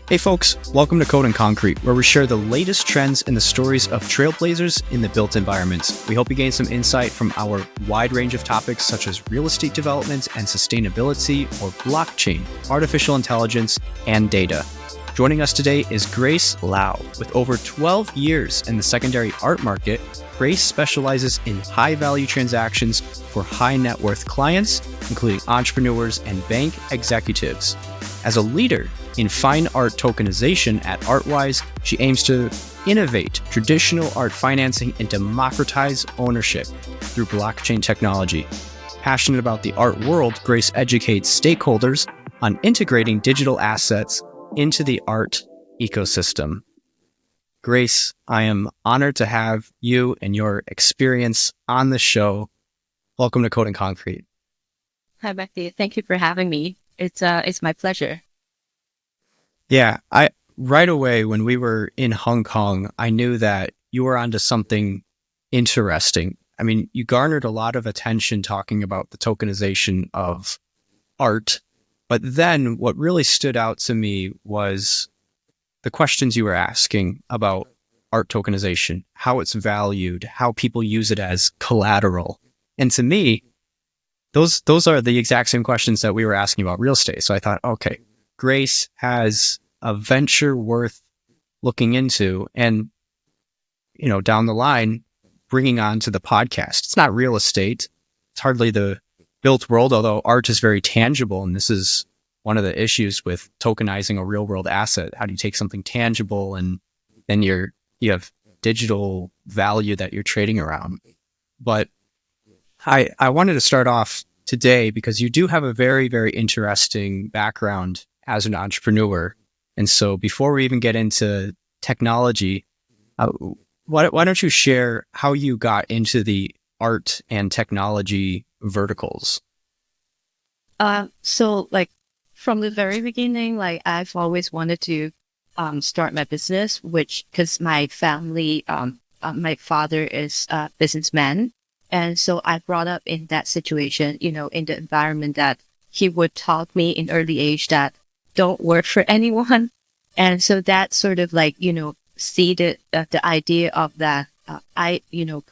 Hey folks, welcome to Code and Concrete, where we share the latest trends and the stories of trailblazers in the built environments. We hope you gain some insight from our wide range of topics such as real estate development and sustainability, or blockchain, artificial intelligence, and data. Joining us today is Grace Lau. With over 12 years in the secondary art market, Grace specializes in high-value transactions for high-net-worth clients, including entrepreneurs and bank executives. As a leader in fine art tokenization at ArtWise, she aims to innovate traditional art financing and democratize ownership through blockchain technology. Passionate about the art world, Grace educates stakeholders on integrating digital assets into the art ecosystem. Grace, I am honored to have you and your experience on the show. Welcome to Code and Concrete. Hi, Becky. Thank you for having me. It's my pleasure. Yeah, right away when we were in Hong Kong, I knew that you were onto something interesting. I mean, you garnered a lot of attention talking about the tokenization of art, but then what really stood out to me was the questions you were asking about art tokenization, how it's valued, how people use it as collateral. And to me, those are the exact same questions that we were asking about real estate. So I thought, okay, Grace has a venture worth looking into and, down the line, bringing on to the podcast. It's not real estate. It's hardly the built world, although art is very tangible. And this is one of the issues with tokenizing a real world asset. How do you take something tangible and then you have digital value that you're trading around? But I wanted to start off today because you do have a very, very interesting background as an entrepreneur. And so before we even get into technology, why don't you share how you got into the art and technology verticals? So from the very beginning, I've always wanted to start my business, because my family, my father is a businessman. And so I brought up in that situation, in the environment that he would taught me in early age that don't work for anyone. And so that sort of seeded the idea of that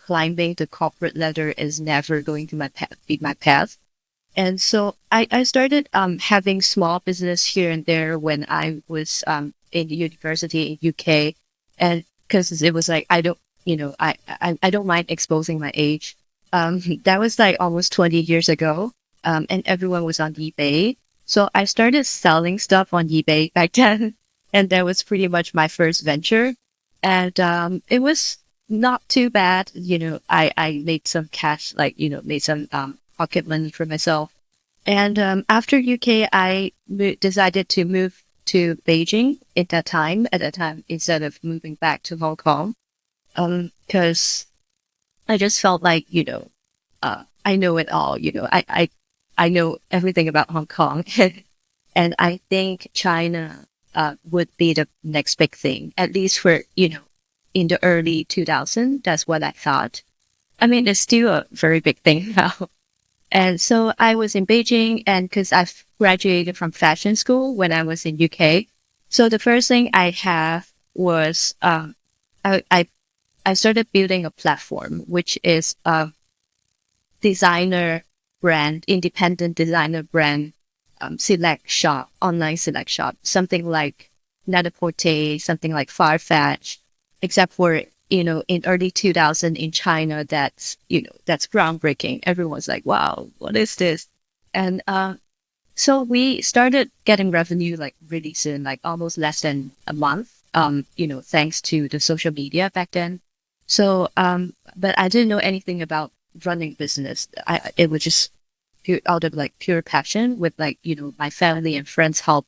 climbing the corporate ladder is never going to be my path. And so I started having small business here and there when I was in university in UK. And because it was I don't mind exposing my age. That was almost 20 years ago. And everyone was on eBay. So I started selling stuff on eBay back then. And that was pretty much my first venture. And it was not too bad. I made some cash, made some pocket money for myself. And after UK, I decided to move to Beijing at that time, instead of moving back to Hong Kong. Because I just felt I know it all. I know everything about Hong Kong. And I think China would be the next big thing, at least for, in the early 2000s. That's what I thought. I mean, it's still a very big thing now. And so I was in Beijing, and because I've graduated from fashion school when I was in UK. So the first thing I have was, I started building a platform, which is a independent designer brand, select shop, online select shop, something like Net-a-Porter, something like Farfetch, except for, in early 2000 in China, that's groundbreaking. Everyone's like, wow, what is this? And, so we started getting revenue really soon, almost less than a month, thanks to the social media back then. So, but I didn't know anything about running business. It was just out of pure passion with my family and friends' help.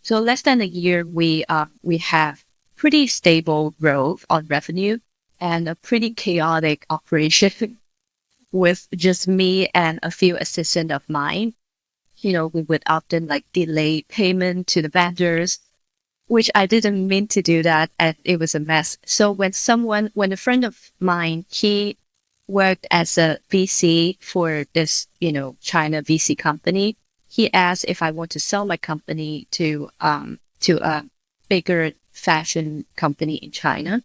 So less than a year, we have pretty stable growth on revenue and a pretty chaotic operation with just me and a few assistants of mine. We would often delay payment to the vendors, which I didn't mean to do that, and it was a mess. So when a friend of mine, he worked as a VC for this, China VC company. He asked if I want to sell my company to bigger fashion company in China.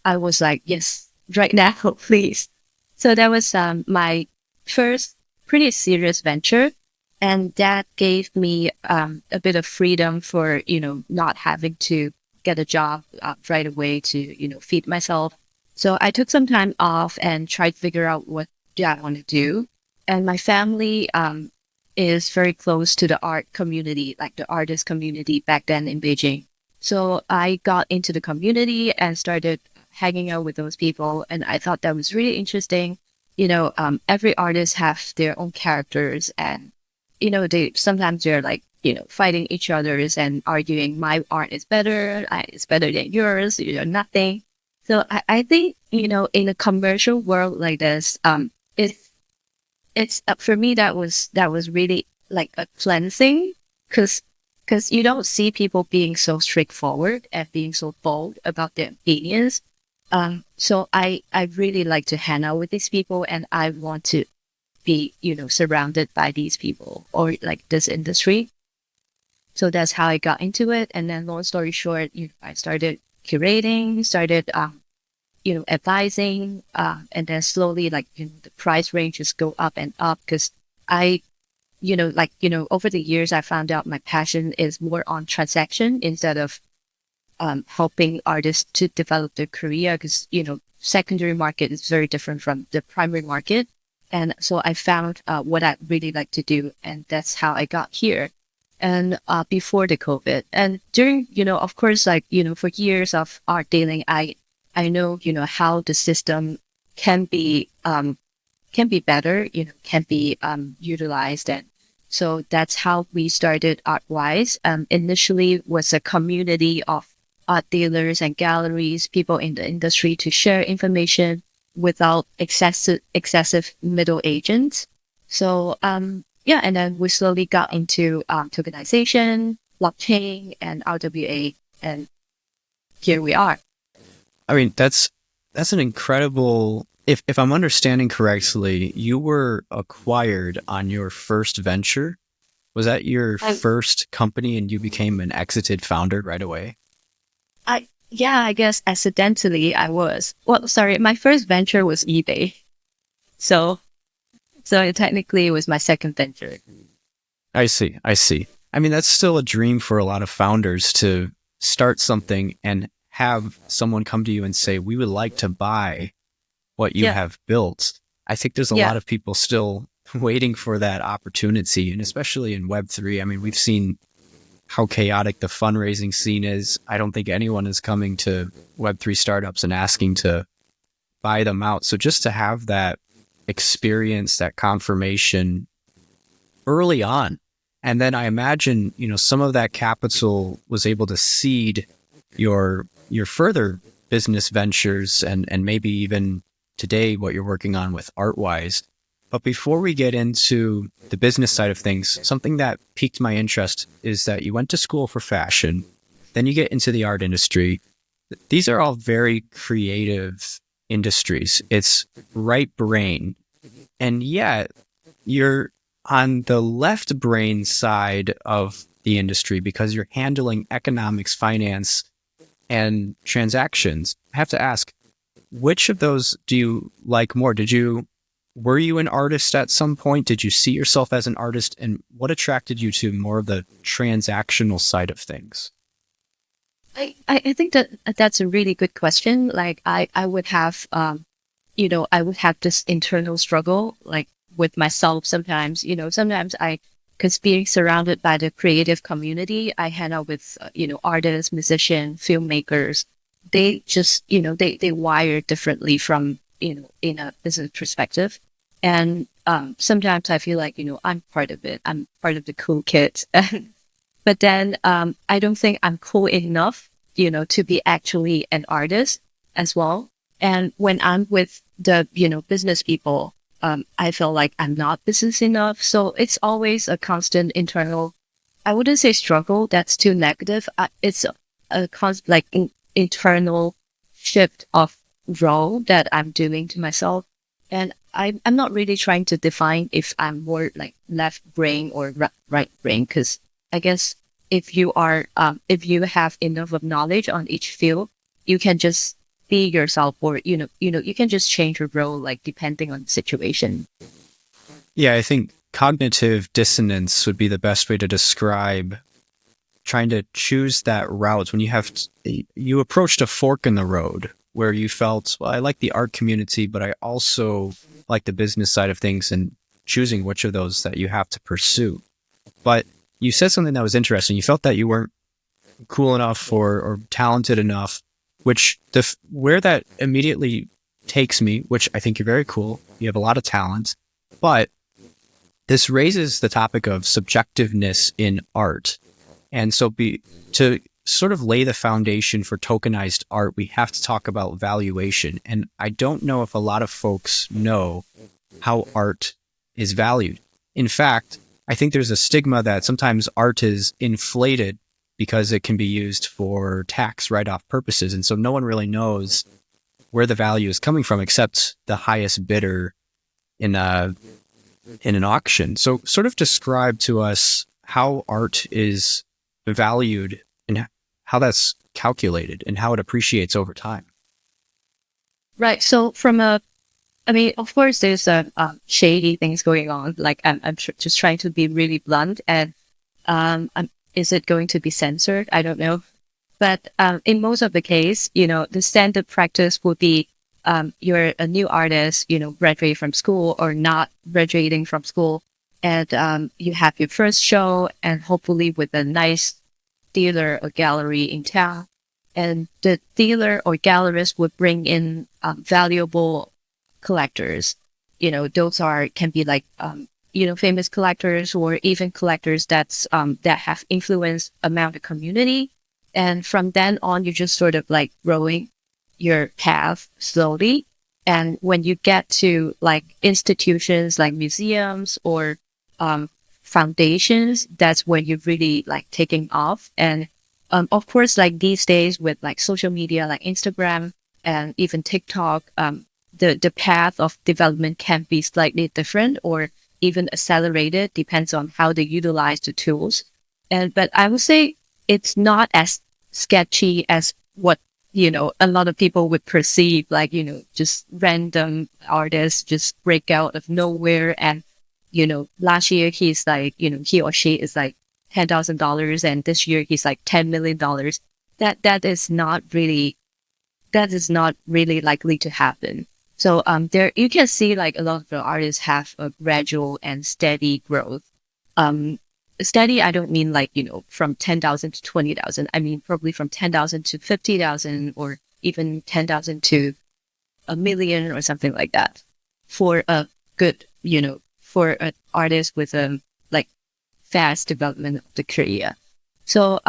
I was like, yes, right now, please. So that was my first pretty serious venture. And that gave me a bit of freedom for, not having to get a job right away to, feed myself. So I took some time off and tried to figure out what do I want to do. And my family is very close to the art community, like the artist community back then in Beijing. So I got into the community and started hanging out with those people. And I thought that was really interesting. Every artist have their own characters, and, they're like, fighting each other's and arguing, my art is better, it's better than yours, nothing. So I think, in a commercial world like this, it's for me, that was really like a cleansing, because you don't see people being so straightforward and being so bold about their opinions. So I really like to hang out with these people, and I want to be, surrounded by these people or like this industry. So that's how I got into it. And then long story short, I started curating, started, advising, and then slowly, like, the price ranges go up and up, because I, over the years, I found out my passion is more on transaction instead of helping artists to develop their career, because, secondary market is very different from the primary market. And so I found what I really like to do, and that's how I got here. And before the COVID, and during, of course, like, for years of art dealing, I know, how the system can be better, can be utilized. And so that's how we started ArtWise. Initially was a community of art dealers and galleries, people in the industry, to share information without excessive middle agents. So, yeah, and then we slowly got into tokenization, blockchain, and RWA, and here we are. I mean, that's an incredible. If I'm understanding correctly, you were acquired on your first venture. Was that your first company, and you became an exited founder right away? Yeah, I guess accidentally I was. Well, sorry, my first venture was eBay. So technically it was my second venture. I see. I mean, that's still a dream for a lot of founders, to start something and have someone come to you and say, we would like to buy what you have built. I think there's a lot of people still waiting for that opportunity. And especially in Web3, I mean, we've seen how chaotic the fundraising scene is. I don't think anyone is coming to Web3 startups and asking to buy them out. So just to have that experience, that confirmation early on, and then I imagine, some of that capital was able to seed your further business ventures, and maybe even today what you're working on with ArtWise. But before we get into the business side of things, something that piqued my interest is that you went to school for fashion, then you get into the art industry. These are all very creative industries. It's right brain. And yet you're on the left brain side of the industry because you're handling economics, finance, and transactions. I have to ask, which of those do you like more? Were you an artist at some point? Did you see yourself as an artist? And what attracted you to more of the transactional side of things? I think that's a really good question. Like I would have, I would have this internal struggle, like with myself sometimes. Sometimes because being surrounded by the creative community, I hang out with, artists, musicians, filmmakers. They just, they wire differently from, in a business perspective. And sometimes I feel like, I'm part of it. I'm part of the cool kids. But then I don't think I'm cool enough, to be actually an artist as well. And when I'm with the, business people, I feel like I'm not business enough. So it's always a constant internal, I wouldn't say struggle. That's too negative. It's a constant, internal shift of role that I'm doing to myself. And I'm not really trying to define if I'm more like left brain or right brain, because I guess if you have enough of knowledge on each field, you can just be yourself, or you can just change your role like depending on the situation. Yeah, I think cognitive dissonance would be the best way to describe trying to choose that route when you approached a fork in the road where you felt, well, I like the art community, but I also like the business side of things, and choosing which of those that you have to pursue. But you said something that was interesting. You felt that you weren't cool enough or talented enough, which where that immediately takes me, which I think you're very cool. You have a lot of talent, but this raises the topic of subjectiveness in art. And so to sort of lay the foundation for tokenized art, we have to talk about valuation. And I don't know if a lot of folks know how art is valued. In fact, I think there's a stigma that sometimes art is inflated because it can be used for tax write-off purposes. And so no one really knows where the value is coming from except the highest bidder in an auction. So sort of describe to us how art is valued and how that's calculated and how it appreciates over time. Right. So of course, there's shady things going on. Like I'm just trying to be really blunt. And is it going to be censored? I don't know. But in most of the case, the standard practice would be you're a new artist, graduating from school or not graduating from school, and you have your first show, and hopefully with a nice dealer or gallery in town, and the dealer or gallerist would bring in valuable collectors. Those can be like famous collectors, or even collectors that have influence among the community. And from then on, you just sort of like growing your path slowly. And when you get to like institutions like museums or foundations, that's when you're really like taking off. And of course, like these days with like social media like Instagram and even TikTok, the path of development can be slightly different or even accelerated, depends on how they utilize the tools. But I would say it's not as sketchy as what a lot of people would perceive, like, just random artists just break out of nowhere. And, last year he's like, he or she is like $10,000, and this year he's like $10 million. That is not really likely to happen. So, there, you can see like a lot of the artists have a gradual and steady growth. Steady, I don't mean like, from 10,000 to 20,000. I mean, probably from 10,000 to 50,000, or even 10,000 to a million or something like that, for a good, for an artist with a like fast development of the career. So,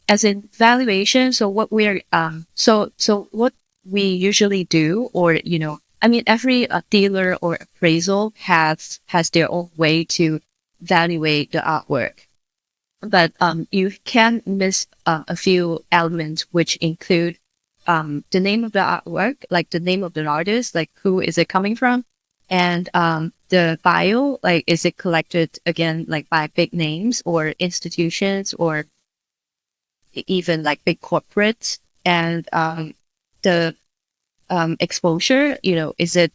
as in valuation, so what what we usually do, or, every dealer or appraisal has their own way to evaluate the artwork. But you can miss a few elements, which include the name of the artwork, like the name of the artist, like who is it coming from, and the bio, like is it collected again like by big names or institutions or even like big corporates, and the exposure, is it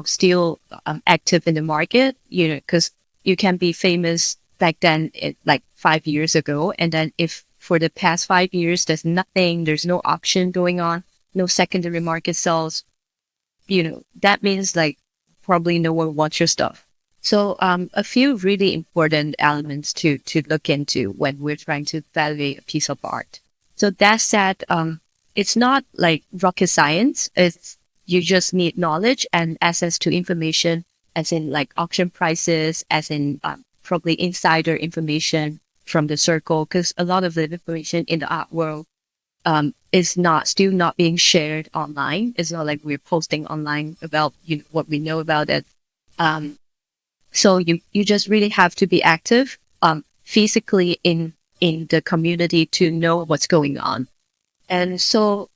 still active in the market, because you can be famous back then, like 5 years ago. And then if for the past 5 years, there's no auction going on, no secondary market sales, that means like probably no one wants your stuff. So a few really important elements to look into when we're trying to evaluate a piece of art. So that said, it's not like rocket science. You just need knowledge and access to information, as in like auction prices, as in probably insider information from the circle, because a lot of the information in the art world is still not being shared online. It's not like we're posting online about what we know about it. So you just really have to be active physically in the community to know what's going on. And so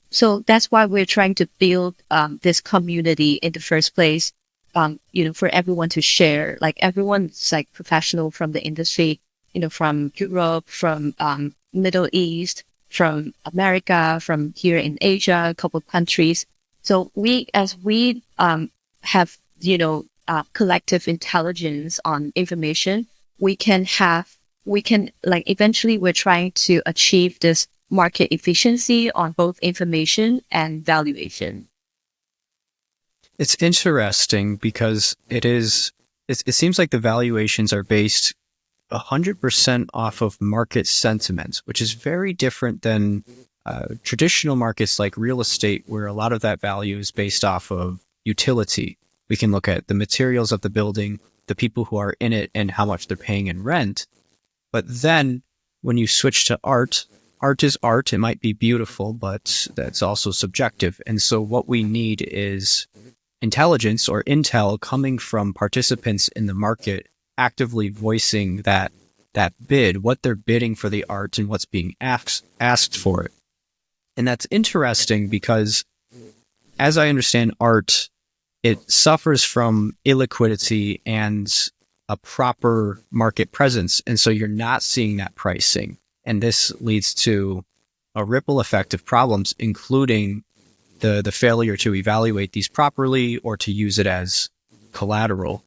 that's why we're trying to build this community in the first place, for everyone to share. Like everyone's like professional from the industry, from Europe, from Middle East, from America, from here in Asia, a couple of countries. So as we have, collective intelligence on information, we can like eventually we're trying to achieve this market efficiency on both information and valuation. It's interesting because it seems like the valuations are based 100% off of market sentiment, which is very different than traditional markets like real estate, where a lot of that value is based off of utility. We can look at the materials of the building, the people who are in it, and how much they're paying in rent. But then when you switch to art, art is art. It might be beautiful, but that's also subjective. And so what we need is intelligence or intel coming from participants in the market actively voicing that bid, what they're bidding for the art and what's being asked for it. And that's interesting because, as I understand art, it suffers from illiquidity and a proper market presence. And so you're not seeing that pricing. And this leads to a ripple effect of problems, including the failure to evaluate these properly or to use it as collateral.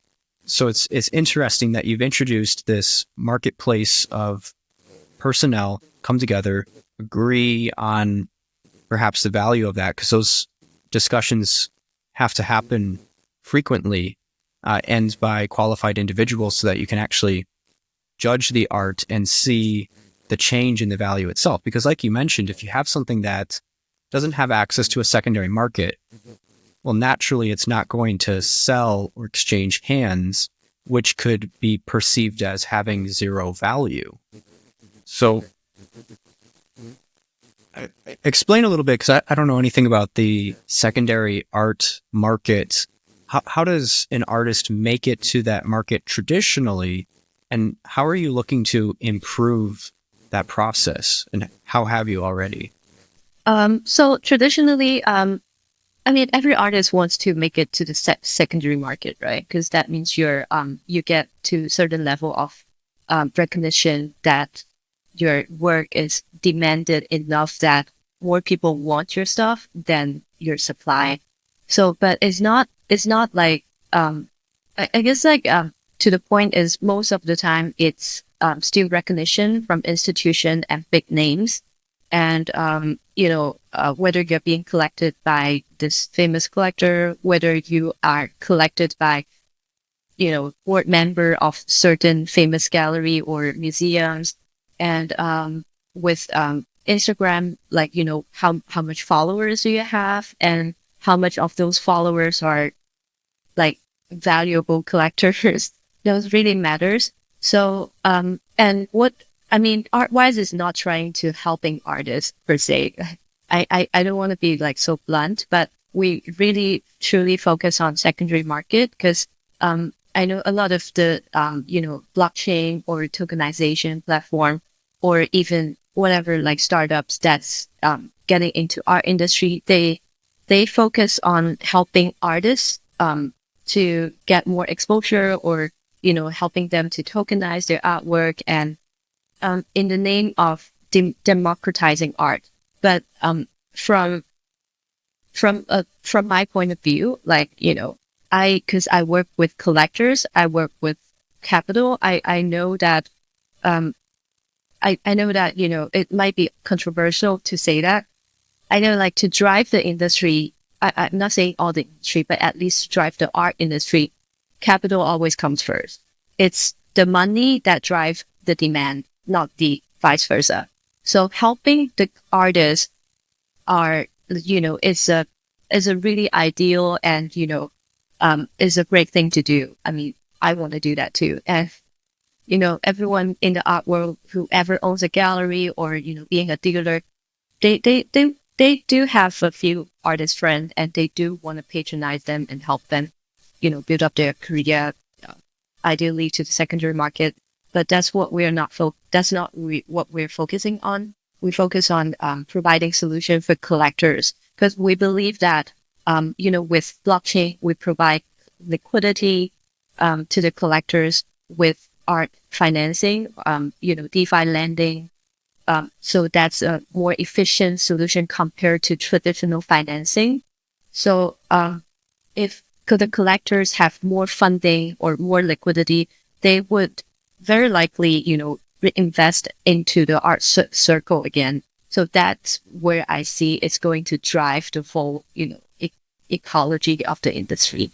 So it's interesting that you've introduced this marketplace of personnel come together, agree on perhaps the value of that, because those discussions have to happen frequently and by qualified individuals so that you can actually judge the art and see the change in the value itself. Because like you mentioned, if you have something that doesn't have access to a secondary market, well, naturally, it's not going to sell or exchange hands, which could be perceived as having zero value. So explain a little bit, because I don't know anything about the secondary art market. How does an artist make it to that market traditionally? And how are you looking to improve that process? And how have you already? So traditionally, every artist wants to make it to the secondary market, right? Because that means you get to a certain level of recognition that your work is demanded enough that more people want your stuff than your supply. So, but it's not like, I guess like, to the point is most of the time it's still recognition from institution and big names. And, whether you're being collected by this famous collector, whether you are collected by, board member of certain famous gallery or museums, and with Instagram, like, how much followers do you have, and how much of those followers are like valuable collectors. Those really matters. So, and ArtWise is not trying to helping artists per se. I don't want to be like so blunt, but we really truly focus on secondary market because I know a lot of the blockchain or tokenization platform or even whatever like startups that's getting into our industry, they focus on helping artists to get more exposure or helping them to tokenize their artwork and in the name of democratizing art. But from my point of view, like because I work with collectors, I work with capital. I know that I know that it might be controversial to say that. I know like to drive the industry. I'm not saying all the industry, but at least drive the art industry. Capital always comes first. It's the money that drives the demand, not the vice versa. So helping the artists is a really ideal and, is a great thing to do. I mean, I want to do that too. And, everyone in the art world, whoever owns a gallery or, being a dealer, they do have a few artist friends and they do want to patronize them and help them, build up their career, ideally to the secondary market. But that's what we're not what we're focusing on. We focus on providing solutions for collectors because we believe that with blockchain we provide liquidity to the collectors with art financing, DeFi lending. So that's a more efficient solution compared to traditional financing. So if the collectors have more funding or more liquidity, they would very likely, reinvest into the art circle again. So that's where I see it's going to drive the whole, ecology of the industry.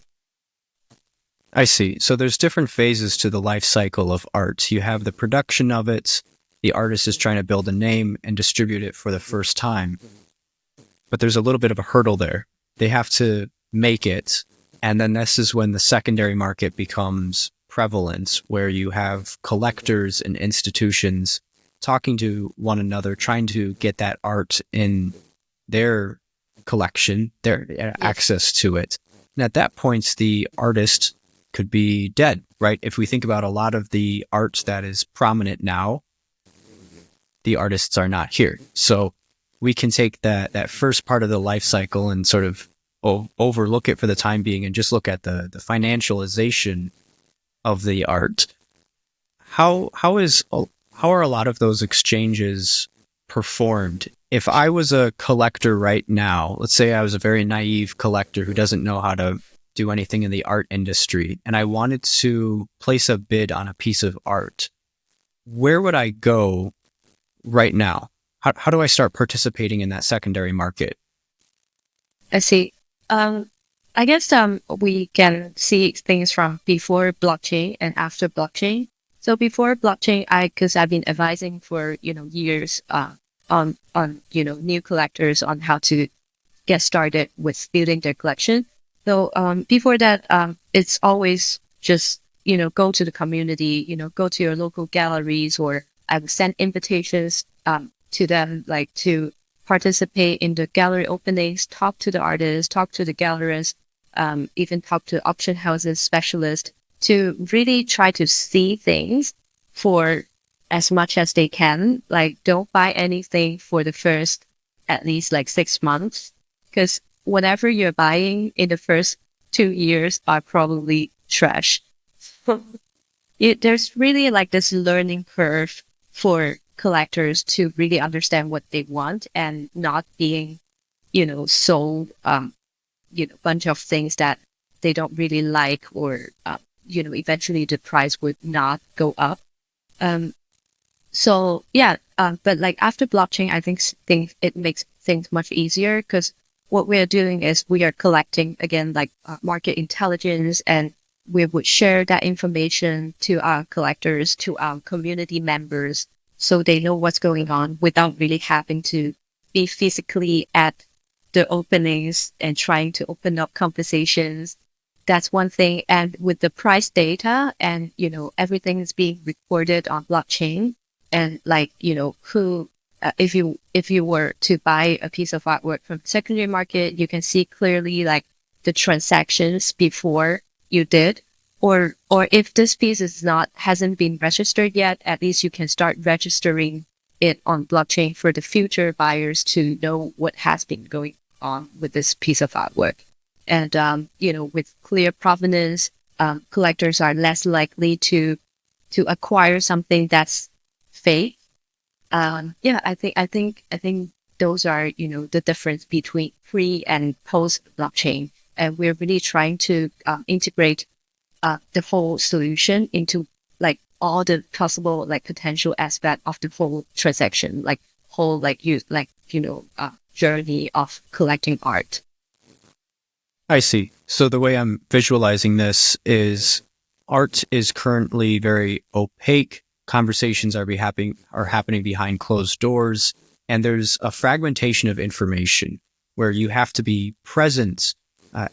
I see. So there's different phases to the life cycle of art. You have the production of it. The artist is trying to build a name and distribute it for the first time. But there's a little bit of a hurdle there. They have to make it. And then this is when the secondary market becomes prevalent, where you have collectors and institutions talking to one another, trying to get that art in their collection, their access to it. And at that point, the artist could be dead, right? If we think about a lot of the art that is prominent now, the artists are not here. So we can take that first part of the life cycle and sort of overlook it for the time being and just look at the financialization of the art. How are a lot of those exchanges performed? If I was a collector right now, let's say I was a very naive collector who doesn't know how to do anything in the art industry, and I wanted to place a bid on a piece of art, where would I go right now? How do I start participating in that secondary market? I see. I guess we can see things from before blockchain and after blockchain. So before blockchain, because I've been advising for years on new collectors on how to get started with building their collection. So before that, it's always just go to the community, go to your local galleries, or I would send invitations to them, like to participate in the gallery openings, talk to the artists, talk to the gallerists, even talk to auction houses specialists to really try to see things for as much as they can. Like, don't buy anything for the first at least like 6 months, because whatever you're buying in the first 2 years are probably trash. There's really like this learning curve for collectors to really understand what they want and not being, sold, bunch of things that they don't really like, or, eventually the price would not go up. So yeah, but like after blockchain, I think it makes things much easier, because what we're doing is we are collecting again, like market intelligence, and we would share that information to our collectors, to our community members, so they know what's going on without really having to be physically at the openings and trying to open up conversations. That's one thing. And with the price data and, everything is being recorded on blockchain, and like, who, if you were to buy a piece of artwork from secondary market, you can see clearly like the transactions before you did. Or if this piece hasn't been registered yet, at least you can start registering it on blockchain for the future buyers to know what has been going on with this piece of artwork. And, with clear provenance, collectors are less likely to acquire something that's fake. I think those are, the difference between pre and post blockchain. And we're really trying to integrate the whole solution into like all the possible like potential aspect of the whole transaction, like whole journey of collecting art. I see. So the way I'm visualizing this is art is currently very opaque. Conversations are happening behind closed doors, and there's a fragmentation of information where you have to be present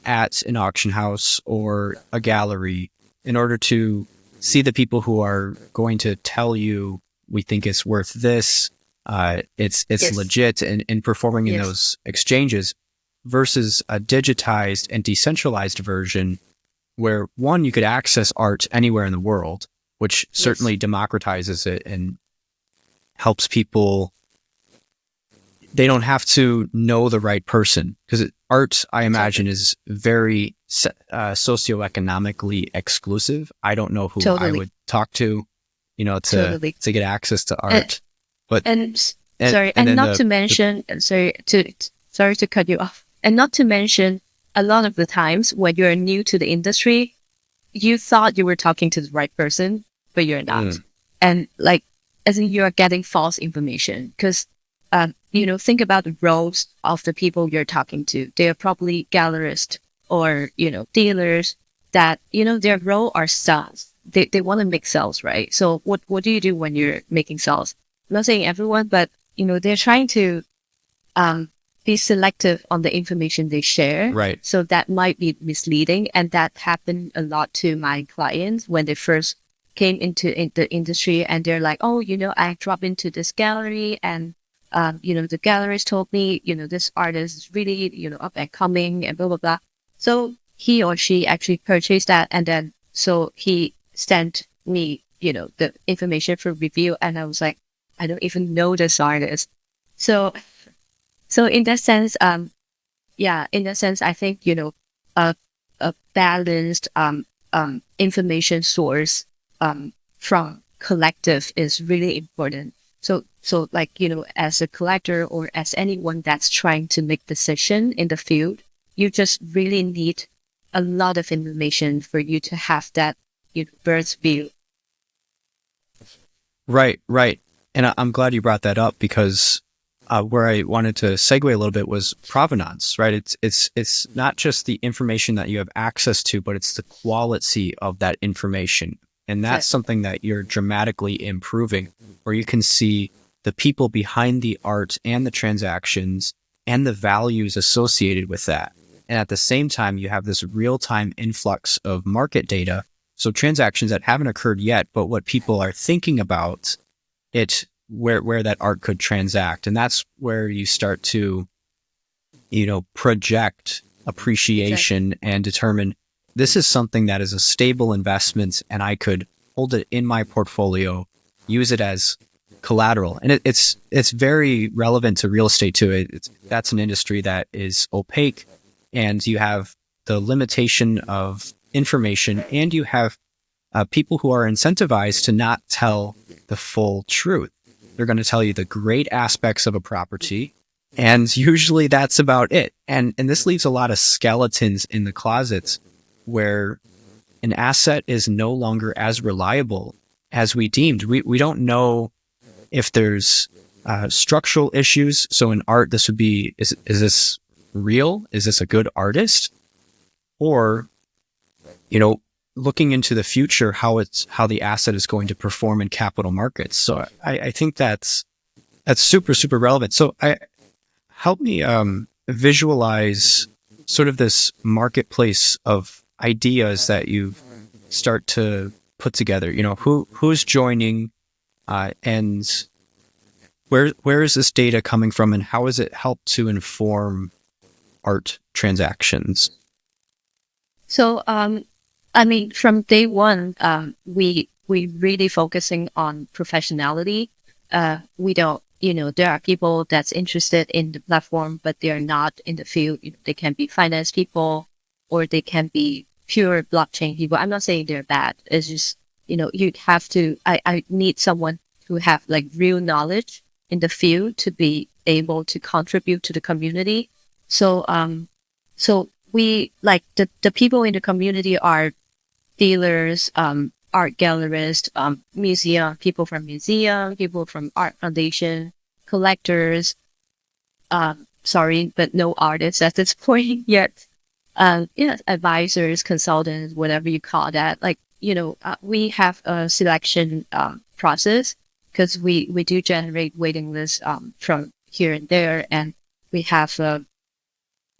at an auction house or a gallery in order to see the people who are going to tell you, we think it's worth this, it's Yes. legit, and performing in Yes. those exchanges, versus a digitized and decentralized version where, one, you could access art anywhere in the world, which certainly democratizes it and helps people. They don't have to know the right person, because art, I Totally. imagine, is very socioeconomically exclusive. I don't know who I Totally. would talk to, Totally. to get access to And, art. But and sorry, and and then not to mention, sorry to cut you off, and not to mention, a lot of the times when you're new to the industry, you thought you were talking to the right person, but you're not. Mm, And like, as in you're getting false information because, think about the roles of the people you're talking to. They are probably gallerists or, dealers that, their role are sales. They want to make sales, right? So what do you do when you're making sales? I'm not saying everyone, but, they're trying to, um, be selective on the information they share. right. So that might be misleading. And that happened a lot to my clients when they first came into the industry and they're like, oh, I dropped into this gallery and, the gallerist told me, this artist is really, up and coming and blah, blah, blah. So he or she actually purchased that. And then, so he sent me, the information for review. And I was like, I don't even know this artist. So in that sense, in that sense, I think, a, a balanced, information source, from collective is really important. So like, as a collector or as anyone that's trying to make decision in the field, you just really need a lot of information for you to have that, bird's view. Right, right. And I'm glad you brought that up because where I wanted to segue a little bit was provenance, right? It's not just the information that you have access to, but it's the quality of that information. And that's Yes. something that you're dramatically improving, where you can see the people behind the art and the transactions and the values associated with that. And at the same time, you have this real-time influx of market data. So transactions that haven't occurred yet, but what people are thinking about it, where that art could transact. And that's where you start to, project Exactly. appreciation and determine this is something that is a stable investment and I could hold it in my portfolio, use it as collateral. And it's very relevant to real estate too. That's an industry that is opaque and you have the limitation of information and you have people who are incentivized to not tell the full truth. They're going to tell you the great aspects of a property, and usually that's about it. And this leaves a lot of skeletons in the closets where an asset is no longer as reliable as we deemed. We don't know if there's structural issues. So in art, this would be, is this real? Is this a good artist? Or, looking into the future, how the asset is going to perform in capital markets. So I think that's super, super relevant. So help me visualize sort of this marketplace of ideas that you start to put together. Who's joining, and where is this data coming from, and how has it helped to inform art transactions? So, I mean, from day one, we really focusing on professionality. We don't, there are people that's interested in the platform, but they are not in the field. They can be finance people, or they can be pure blockchain people. I'm not saying they're bad. It's just, you have to. I need someone who have like real knowledge in the field to be able to contribute to the community. So, so we like the people in the community are dealers, art gallerists, museum, people from museum, people from art foundation, collectors, sorry, but no artists at this point yet. Advisors, consultants, whatever you call that. Like, we have a selection, process because we do generate waiting lists, from here and there. And we have,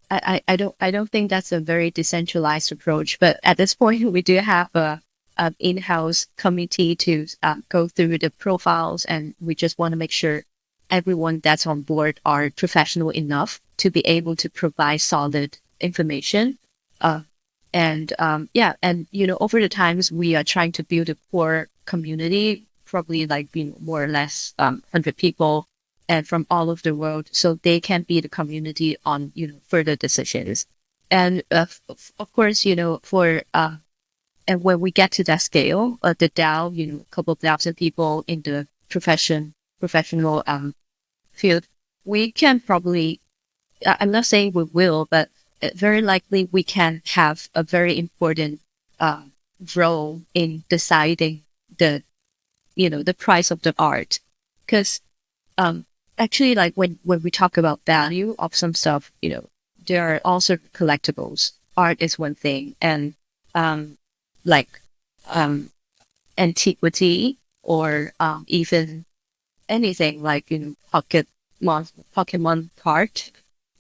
I don't think that's a very decentralized approach, but at this point we do have a in-house committee to go through the profiles, and we just want to make sure everyone that's on board are professional enough to be able to provide solid information. Uh, and over the times we are trying to build a core community, probably like more or less 100 people, and from all over the world, so they can be the community on, further decisions. And of course, for and when we get to that scale, the DAO, a couple of thousand people in the professional field, we can probably, I'm not saying we will, but very likely we can have a very important role in deciding the price of the art. Because actually, like when we talk about value of some stuff, there are also collectibles. Art is one thing, and like antiquity, or even anything like Pokemon card,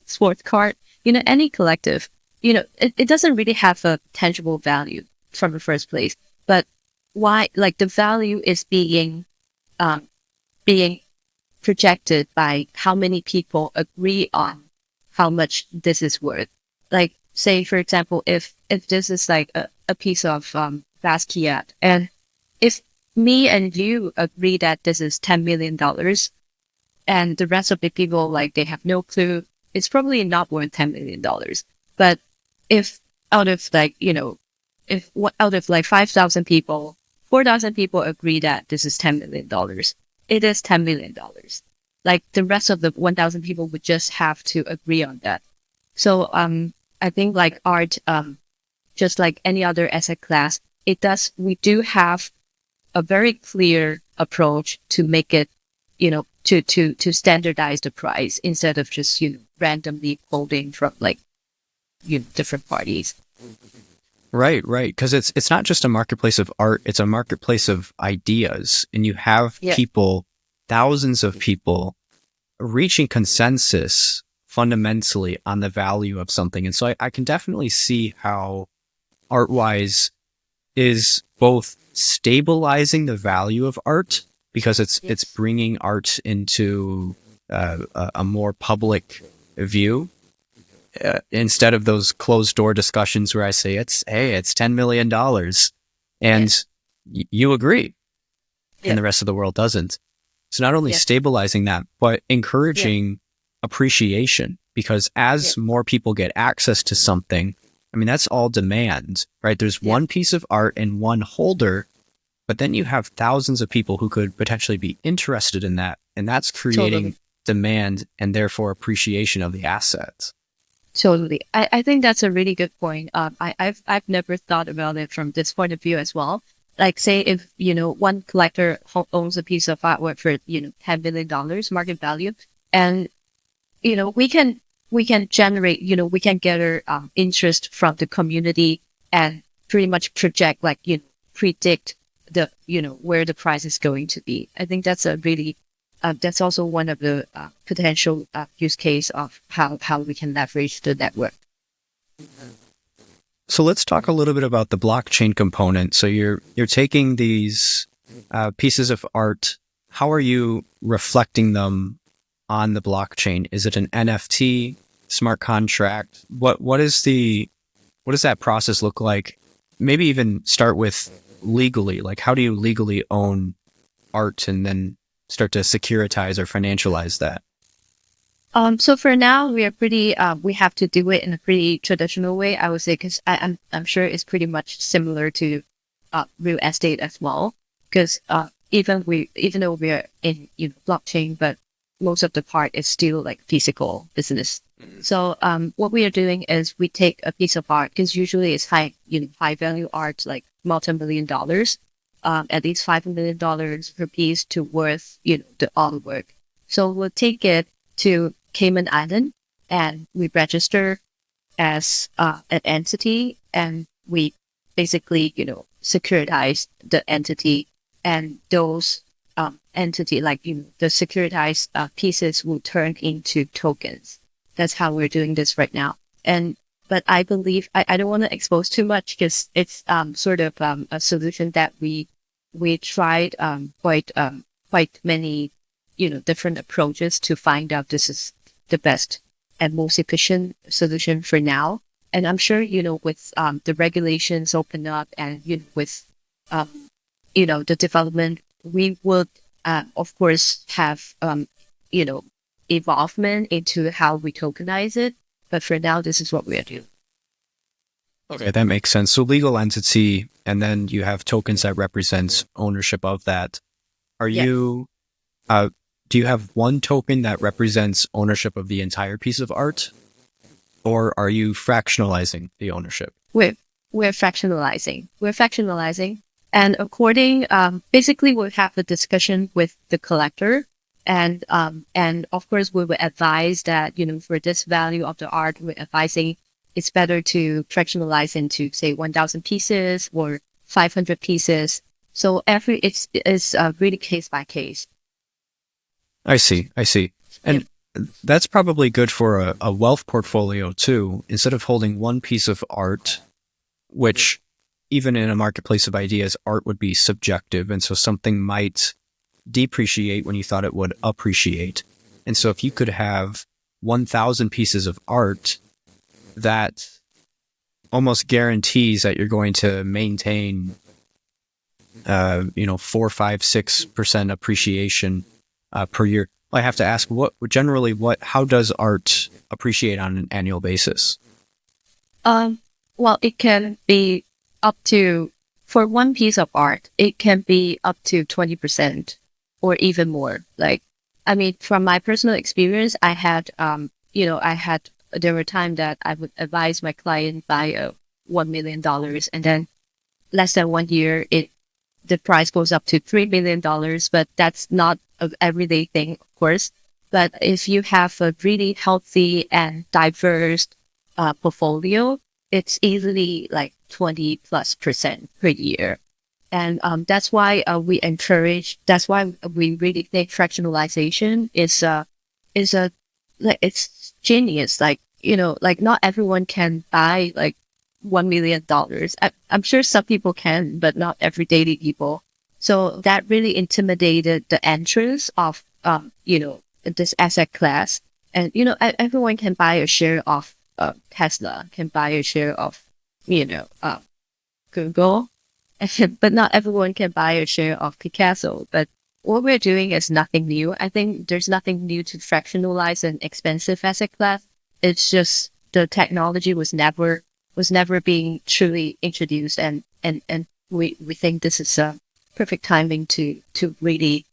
sports card, any collective, it doesn't really have a tangible value from the first place. But why, like, the value is being projected by how many people agree on how much this is worth. Like, say, for example, if this is like a piece of Basquiat, and if me and you agree that this is $10 million, and the rest of the people, like, they have no clue, it's probably not worth $10 million. But if out of like, out of like 5,000 people, 4,000 people agree that this is $10 million, it is $10 million. Like, the rest of the 1,000 people would just have to agree on that. So, I think like art, just like any other asset class, we do have a very clear approach to make it, to standardize the price instead of just, randomly quoting from like, different parties. Right. Because it's not just a marketplace of art; it's a marketplace of ideas, and you have people, thousands of people, reaching consensus fundamentally on the value of something. And so I can definitely see how ArtWise is both stabilizing the value of art, because it's bringing art into a more public view, instead of those closed door discussions where I say it's $10 million and you agree and the rest of the world doesn't. So not only stabilizing that, but encouraging appreciation, because as more people get access to something, I mean, that's all demand, right? There's one piece of art and one holder, but then you have thousands of people who could potentially be interested in that. And that's creating demand and therefore appreciation of the assets. Totally. I think that's a really good point. I've never thought about it from this point of view as well. Like, say if, one collector owns a piece of artwork for, $10 million market value, and, we can generate, we can gather interest from the community and pretty much project, like, predict the, where the price is going to be. I think that's a really, that's also one of the potential use case of how we can leverage the network. So let's talk a little bit about the blockchain component. So you're taking these pieces of art. How are you reflecting them on the blockchain? Is it an NFT, smart contract? What does that process look like? Maybe even start with legally. Like, how do you legally own art and then start to securitize or financialize that? So for now, we are pretty, we have to do it in a pretty traditional way, I would say, because I'm sure it's pretty much similar to real estate as well. Because even though we are in blockchain, but most of the part is still like physical business. So what we are doing is we take a piece of art, because usually it's high value art, like multi-million dollars, at least $5 million per piece to worth the artwork. So we'll take it to Cayman Island and we register as an entity, and we basically securitize the entity, and those entity, like the securitized pieces will turn into tokens. That's how we're doing this right now. But I believe I don't want to expose too much, because it's sort of a solution that we tried quite many different approaches to find out this is the best and most efficient solution for now. And I'm sure with the regulations open up, and with the development, we would of course have you know, evolvement into how we tokenize it. But for now, this is what we are doing. Okay, that makes sense. So legal entity, and then you have tokens that represents ownership of that. Are Yeah. you, do you have one token that represents ownership of the entire piece of art? Or are you fractionalizing the ownership? We're, we're fractionalizing. And basically we'll have a discussion with the collector. And of course we will advise that, for this value of the art, we're advising it's better to fractionalize into, say, 1,000 pieces or 500 pieces. So it's really case by case. I see. Yep. And that's probably good for a wealth portfolio too. Instead of holding one piece of art, which even in a marketplace of ideas, art would be subjective. And so something might depreciate when you thought it would appreciate. And so if you could have 1,000 pieces of art, that almost guarantees that you're going to maintain, 4, 5, 6% appreciation per year. I have to ask, how does art appreciate on an annual basis? Well, it can be for one piece of art, it can be up to 20% or even more. From my personal experience, there were times that I would advise my client buy $1 million, and then less than 1 year, the price goes up to $3 million, but that's not an everyday thing, of course. But if you have a really healthy and diverse portfolio, it's easily like 20+% per year. And that's why that's why we really think fractionalization it's genius. Not everyone can buy like $1 million. I'm sure some people can, but not everyday people. So that really intimidated the entrance of, this asset class. And, everyone can buy a share of Tesla, can buy a share of, Google, but not everyone can buy a share of Picasso. But what we're doing is nothing new. I think there's nothing new to fractionalize an expensive asset class. It's just the technology was never being truly introduced, and we think this is a perfect timing to really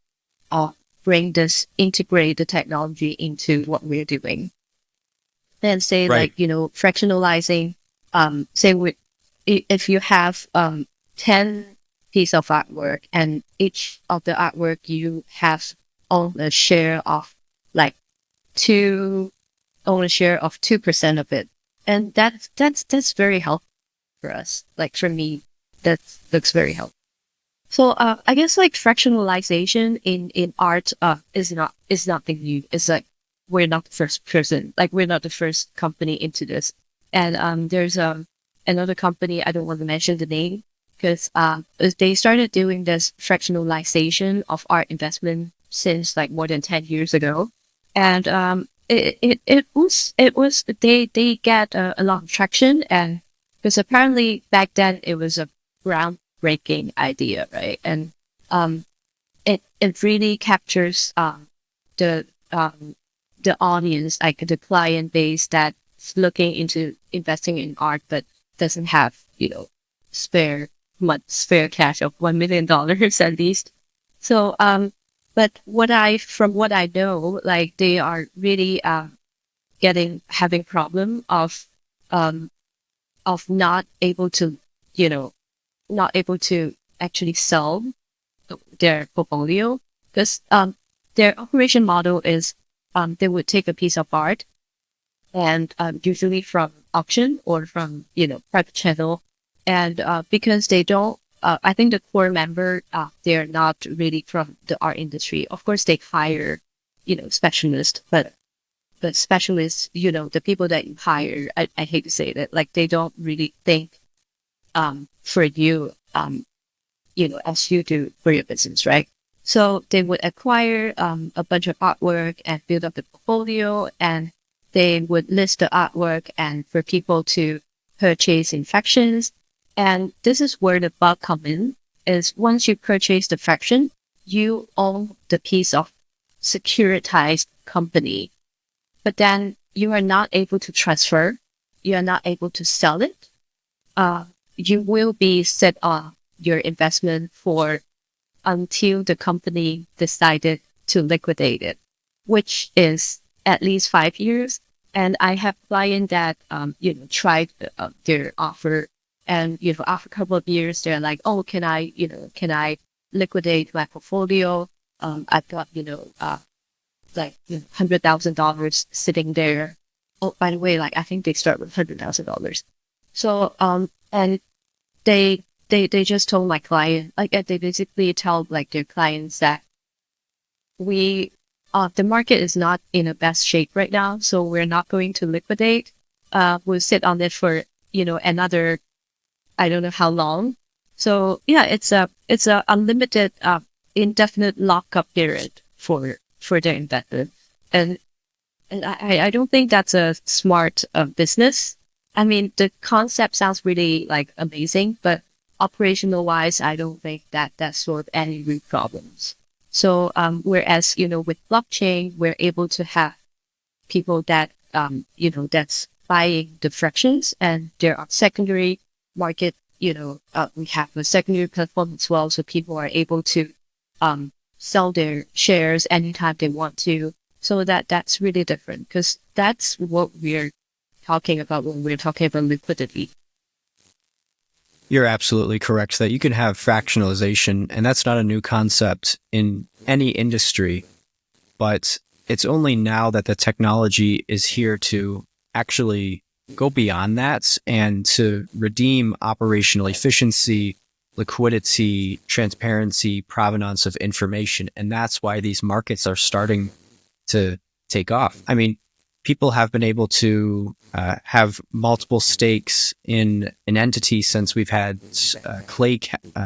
integrate the technology into what we're doing. And say Right. fractionalizing, if you have 10 piece of artwork, and each of the artwork you have own a share of like own a share of 2% of it. And that's very helpful for us. Like for me, that looks very helpful. So I guess like fractionalization in art is nothing new. It's like we're not the first person, like we're not the first company into this. And there's another company, I don't want to mention the name, because they started doing this fractionalization of art investment since like more than 10 years ago. And they get a lot of traction, and because apparently back then it was a groundbreaking idea, right? And it really captures the audience, like the client base that's looking into investing in art but doesn't have spare cash of $1 million at least. So but from what I know, like they are really having problem of not able to actually sell their portfolio, because their operation model is they would take a piece of art, and usually from auction or from private channel, and because they don't I think the core member they're not really from the art industry. Of course they hire specialists, but specialists, the people that you hire, I hate to say that, like they don't really think for you as you do for your business, right? So they would acquire a bunch of artwork and build up the portfolio, and they would list the artwork and for people to purchase in fractions. And this is where the bug comes in, is once you purchase the fraction, you own the piece of securitized company, but then you are not able to transfer, you are not able to sell it, you will be set on your investment for until the company decided to liquidate it, which is at least 5 years. And I have clients that, tried their offer, and, after a couple of years, they're like, oh, can I liquidate my portfolio? I've got, like $100,000 sitting there. Oh, by the way, like I think they start with $100,000. So, and they just told my client, like they basically tell like their clients that the market is not in the best shape right now, so we're not going to liquidate. We'll sit on it for, another, I don't know how long. So yeah, it's a unlimited, indefinite lockup period for the investor. And I don't think that's a smart business. I mean, the concept sounds really like amazing, but operational wise, I don't think that solves any root problems. So, whereas, with blockchain, we're able to have people that, that's buying the fractions, and there are secondary market, we have a secondary platform as well. So people are able to, sell their shares anytime they want to. So that's really different, because that's what we're talking about when we're talking about liquidity. You're absolutely correct that you can have fractionalization, and that's not a new concept in any industry, but it's only now that the technology is here to actually go beyond that and to redeem operational efficiency, liquidity, transparency, provenance of information. And that's why these markets are starting to take off. I mean, people have been able to have multiple stakes in an entity since we've had clay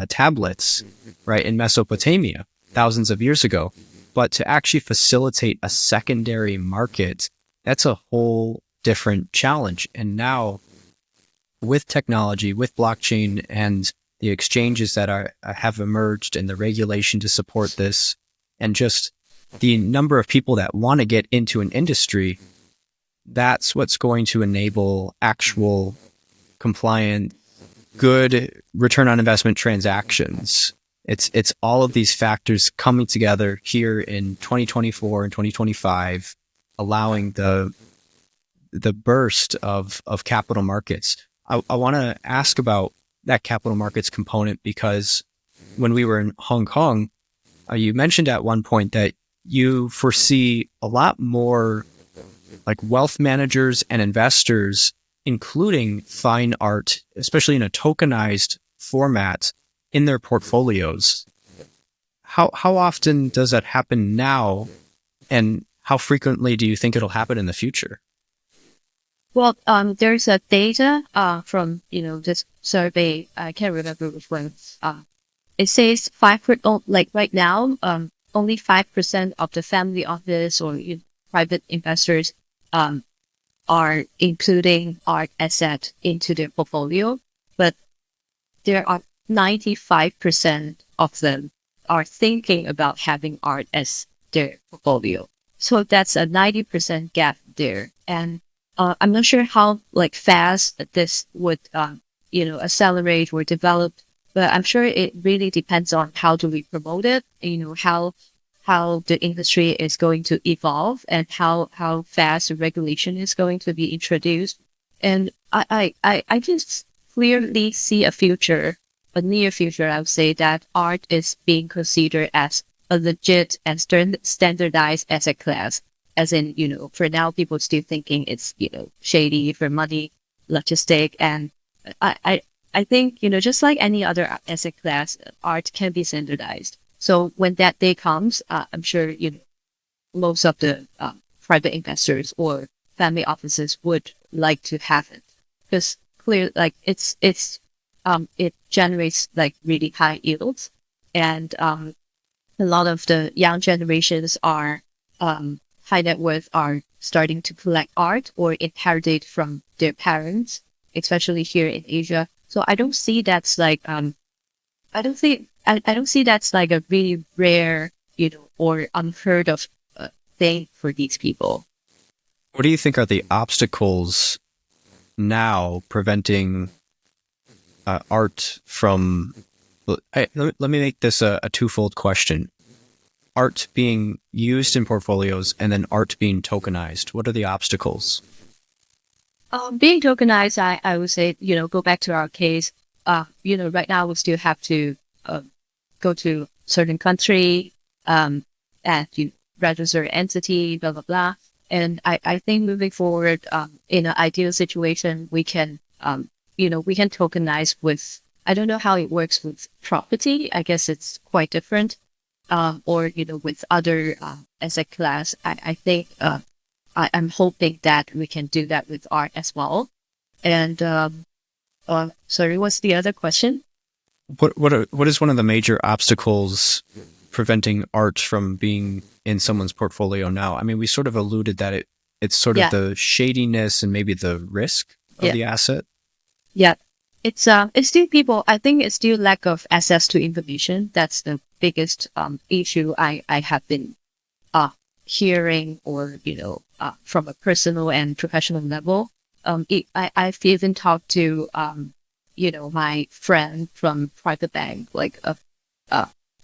tablets, right, in Mesopotamia thousands of years ago. But to actually facilitate a secondary market, that's a whole different challenge. And now with technology, with blockchain and the exchanges that have emerged and the regulation to support this, and just the number of people that want to get into an industry, that's what's going to enable actual compliant, good return on investment transactions. It's all of these factors coming together here in 2024 and 2025, allowing the burst of capital markets. I want to ask about that capital markets component, because when we were in Hong Kong, you mentioned at one point that you foresee a lot more like wealth managers and investors, including fine art, especially in a tokenized format, in their portfolios. How often does that happen now, and how frequently do you think it'll happen in the future? Well, there's a data from this survey. I can't remember which one. It says 5%. Like right now, only 5% of the family office or private investors are including art asset into their portfolio, but there are 95% of them are thinking about having art as their portfolio. So that's a 90% gap there. And I'm not sure how fast this would accelerate or develop, but I'm sure it really depends on how do we promote it, how the industry is going to evolve, and how fast the regulation is going to be introduced. And I just clearly see a near future, I would say, that art is being considered as a legit and standardized asset class. As in, for now, people still thinking it's, shady for money, logistic. And I think, just like any other asset class, art can be standardized. So when that day comes, I'm sure, most of the private investors or family offices would like to have it, because it generates really high yields. And a lot of the young generations are high net worth are starting to collect art or inherit it from their parents, especially here in Asia. So I don't see that's I don't see that's like a really rare, or unheard of thing for these people. What do you think are the obstacles now preventing art from? Let me make this a twofold question. Art being used in portfolios and then art being tokenized. What are the obstacles? Being tokenized, I would say, go back to our case. Right now we still have to go to certain country, and you register entity, blah blah blah. And I think moving forward, in an ideal situation, we can we can tokenize with. I don't know how it works with property. I guess it's quite different. Or with other asset class. I think I'm hoping that we can do that with art as well. And sorry, what's the other question? What is one of the major obstacles preventing art from being in someone's portfolio now? I mean, we sort of alluded that it's sort of the shadiness and maybe the risk of the asset. Yeah, it's still people. I think it's still lack of access to information. That's the biggest issue I have been hearing, or from a personal and professional level. I've even talked to my friend from private bank, like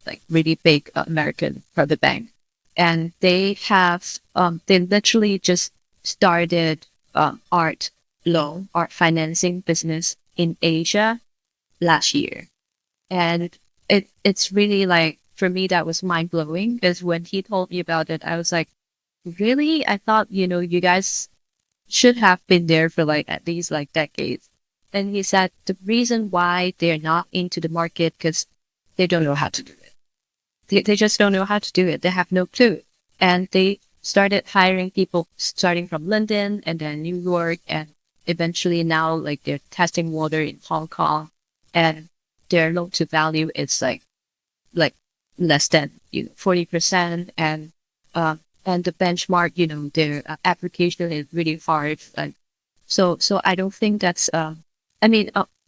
like really big American private bank, and they have they literally just started art financing business in Asia last year. And it's really like, for me, that was mind blowing, because when he told me about it, I was like, really? I thought, you guys should have been there for like at least like decades. And he said the reason why they're not into the market, because they don't know how to do it. They just don't know how to do it. They have no clue. And they started hiring people starting from London and then New York, and eventually now like they're testing water in Hong Kong, and their loan to value is like less than 40%, and the benchmark, their application is really hard. So I don't think that's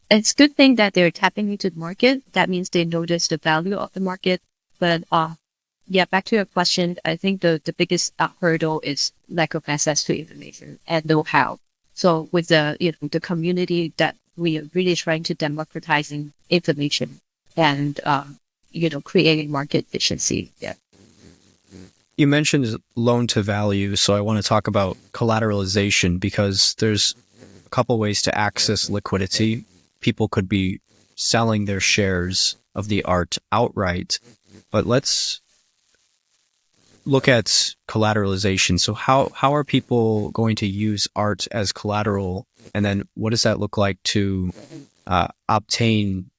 it's a good thing that they're tapping into the market. That means they notice the value of the market. But back to your question, I think the biggest hurdle is lack of access to information and know-how. So with the community, that we are really trying to democratizing information and creating market efficiency. Yeah. You mentioned loan to value, so I want to talk about collateralization, because there's a couple ways to access liquidity. People could be selling their shares of the art outright, but let's look at collateralization. So how are people going to use art as collateral? And then what does that look like to obtain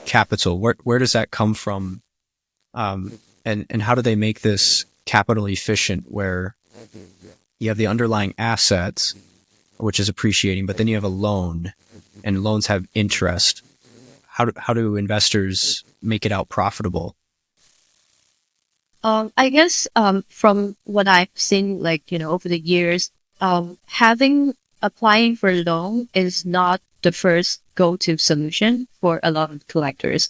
capital? Where does that come from? And how do they make this capital efficient, where you have the underlying assets, which is appreciating, but then you have a loan, and loans have interest. How do investors make it out profitable? I guess from what I've seen, over the years, applying for a loan is not the first go-to solution for a lot of collectors,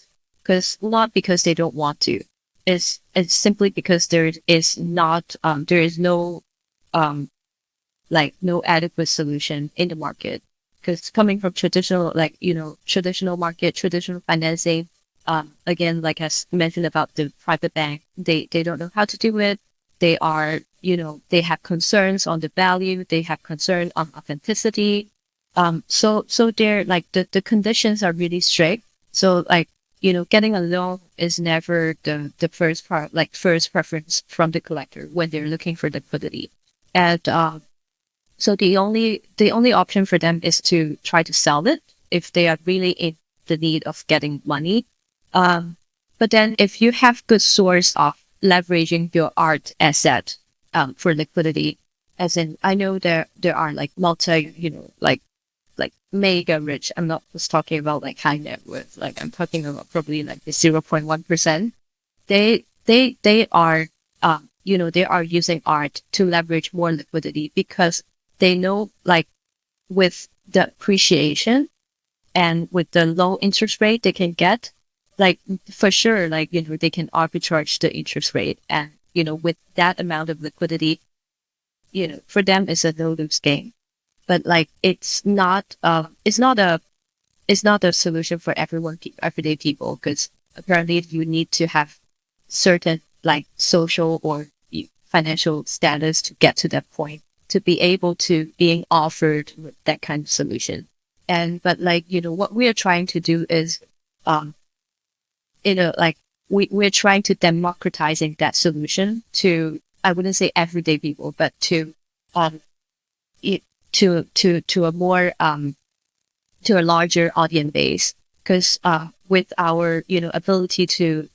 not because they don't want to. It's simply because there is no no adequate solution in the market. Because coming from traditional market, traditional financing, again, like as mentioned about the private bank, they don't know how to do it. They are, they have concerns on the value. They have concern on authenticity. So they're like, the conditions are really strict. So getting a loan is never the first preference from the collector when they're looking for liquidity. And, so the only option for them is to try to sell it if they are really in the need of getting money. But then if you have good source of leveraging your art asset for liquidity, as in, I know there are like like mega rich. I'm not just talking about like high net worth. Like I'm talking about probably like the 0.1%. They are they are using art to leverage more liquidity, because they know, like, with the appreciation and with the low interest rate they can get, like, for sure, like, they can arbitrage the interest rate. And, with that amount of liquidity, for them it's a no lose game. But like it's not a solution for everyday people, because apparently you need to have certain like social or financial status to get to that point to be able to being offered that kind of solution. And but like what we are trying to do is um like we're trying to democratizing that solution to, I wouldn't say everyday people, but to um it, to a more to a larger audience base. Because with our ability to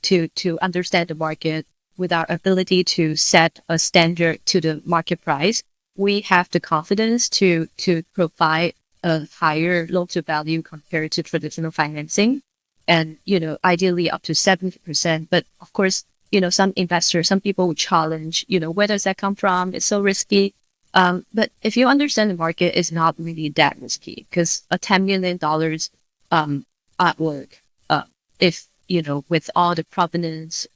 understand the market, with our ability to set a standard to the market price, we have the confidence to provide a higher loan to value compared to traditional financing, and ideally up to 70%. But of course, some investors, some people would challenge, where does that come from? It's so risky. But if you understand the market, it's not really that risky, because a $10 million artwork, if with all the provenance,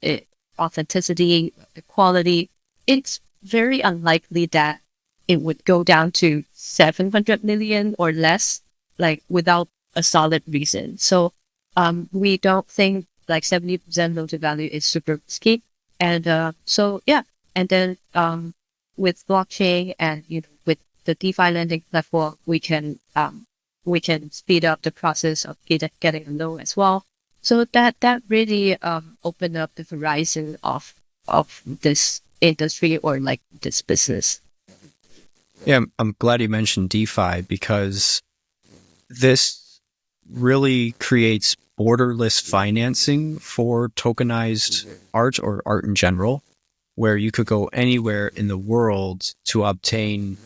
authenticity, the quality, it's very unlikely that it would go down to 700 million or less, like without a solid reason. So we don't think like 70% loan to value is super risky. And so yeah, and then with blockchain and with the DeFi lending platform, we can speed up the process of getting a loan as well. So that really opened up the horizon of this industry, or like this business. Yeah, I'm glad you mentioned DeFi, because this really creates borderless financing for tokenized art, or art in general, where you could go anywhere in the world to obtain,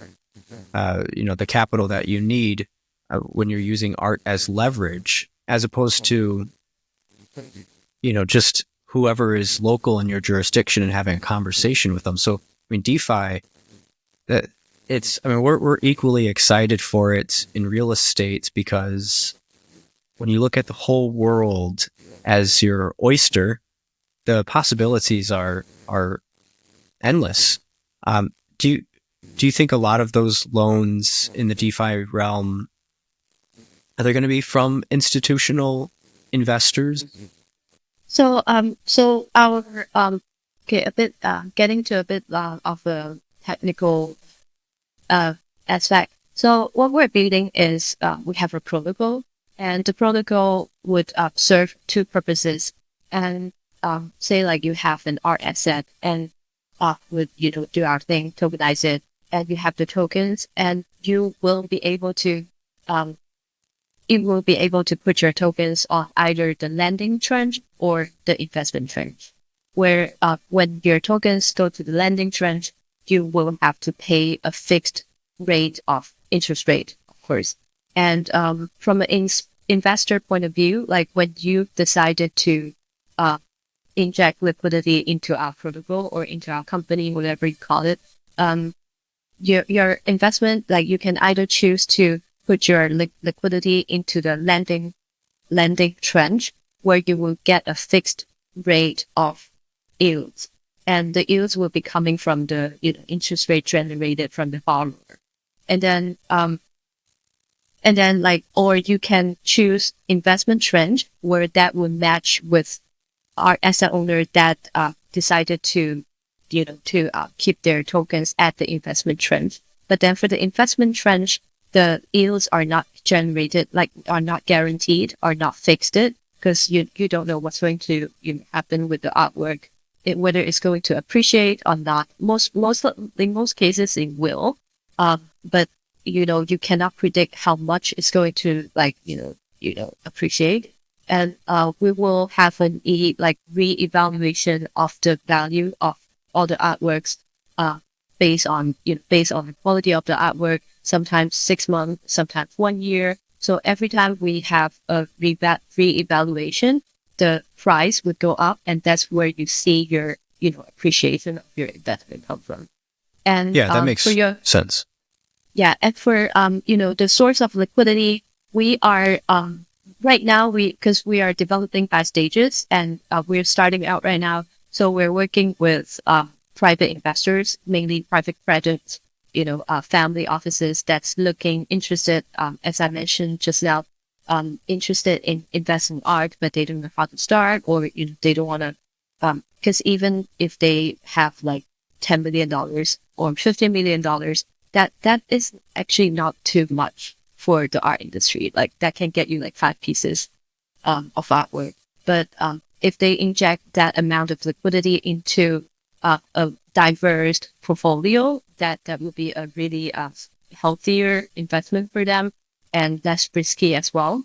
the capital that you need when you're using art as leverage, as opposed to, just whoever is local in your jurisdiction and having a conversation with them. So, I mean, DeFi, we're equally excited for it in real estate, because when you look at the whole world as your oyster, the possibilities are endless. Do you think a lot of those loans in the DeFi realm, are they going to be from institutional investors? So our okay, a bit getting to a bit of a technical aspect. So what we're building is we have a protocol, and the protocol would serve two purposes. And say like you have an art asset, and would do our thing, tokenize it, and you have the tokens, and you will be able to put your tokens on either the lending tranche or the investment tranche. Where when your tokens go to the lending tranche, you will have to pay a fixed rate of interest rate, of course. And from an investor point of view, like when you decided to inject liquidity into our protocol or into our company, whatever you call it, your investment, like you can either choose to put your liquidity into the lending tranche, where you will get a fixed rate of yields, and the yields will be coming from the interest rate generated from the borrower. And then like, or you can choose investment tranche, where that will match with our asset owner that decided to keep their tokens at the investment tranche. But then for the investment tranche, the yields are not generated, like are not guaranteed, are not fixed, because you don't know what's going to happen with the artwork, whether it's going to appreciate or not. In most cases it will, but you cannot predict how much it's going to appreciate. And we will have an re-evaluation of the value of all the artworks based on the quality of the artwork, sometimes 6 months, sometimes 1 year. So every time we have a re-evaluation, the price would go up, and that's where you see your appreciation of your investment come from. And yeah, that makes sense. Yeah, and for the source of liquidity, we are right now because we are developing by stages, and we're starting out right now. So we're working with private investors, mainly private credits, family offices that's interested, as I mentioned just now, interested in investing in art, but they don't know how to start, or they don't want to, because even if they have like $10 million or $50 million, that is actually not too much for the art industry. Like that can get you like 5 pieces of artwork. But if they inject that amount of liquidity into a diverse portfolio, that will be a really healthier investment for them and less risky as well.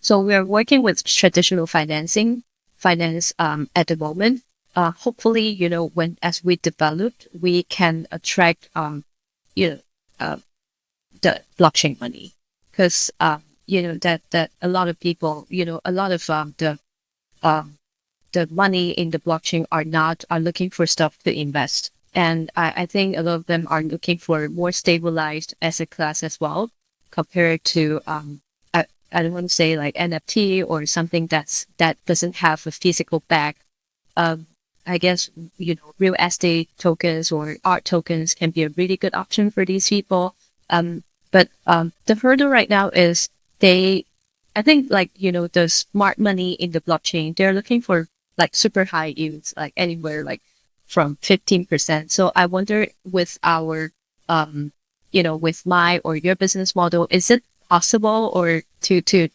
So we are working with traditional finance at the moment. Hopefully, as we develop, we can attract the blockchain money, because that a lot of people, a lot of the money in the blockchain are looking for stuff to invest. And I think a lot of them are looking for more stabilized asset class as well, compared to, I don't want to say like NFT or something that doesn't have a physical bag. I guess, real estate tokens or art tokens can be a really good option for these people. But the hurdle right now is I think like, the smart money in the blockchain, they're looking for like super high yields, like anywhere like from 15%. So I wonder with our, with my or your business model, is it possible or to